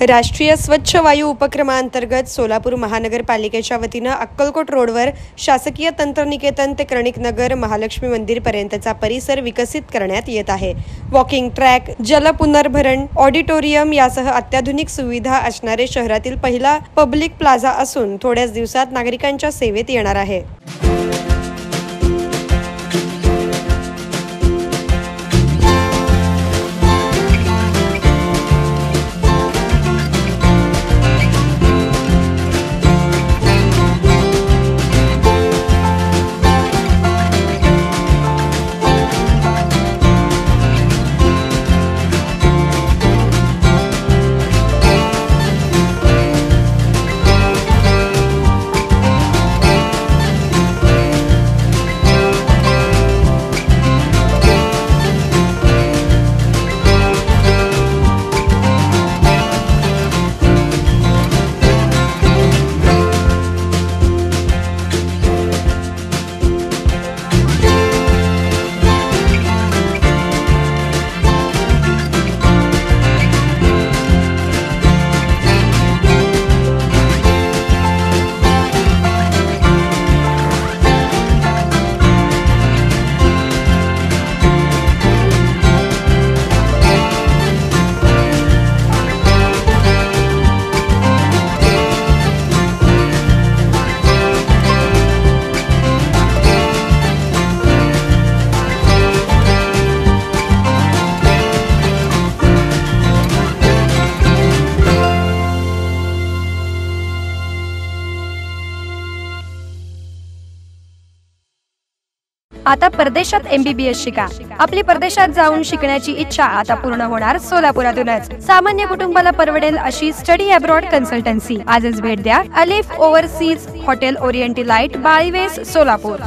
राष्ट्रीय स्वच्छ वायू उपक्रमांतर्गत सोलापूर महानगरपालिकेच्या वतीनं अक्कलकोट रोडवर शासकीय तंत्रनिकेतन ते कणिक नगर महालक्ष्मी मंदिर पर्यंतचा परिसर विकसित करण्यात येत आहे। वॉकिंग ट्रॅक, जलपुनर्भरण, ऑडिटोरियम यासह अत्याधुनिक सुविधा असणारे शहरातील पहिला पब्लिक प्लाझा असून थोड्याच दिवसात नागरिकांच्या सेवेत येणार आहे। आता परदेशात MBBS शिका। आपली परदेशात जाऊन शिकण्याची इच्छा आता पूर्ण होणार सोलापुरातूनच। सामान्य कुटुंबाला परवडेल अशी स्टडी अब्रॉड कन्सल्टन्सी। आजच भेट द्या अलिफ ओव्हरसीज हॉटेल ओरिएंटलाइट, बाळीवेस, सोलापूर।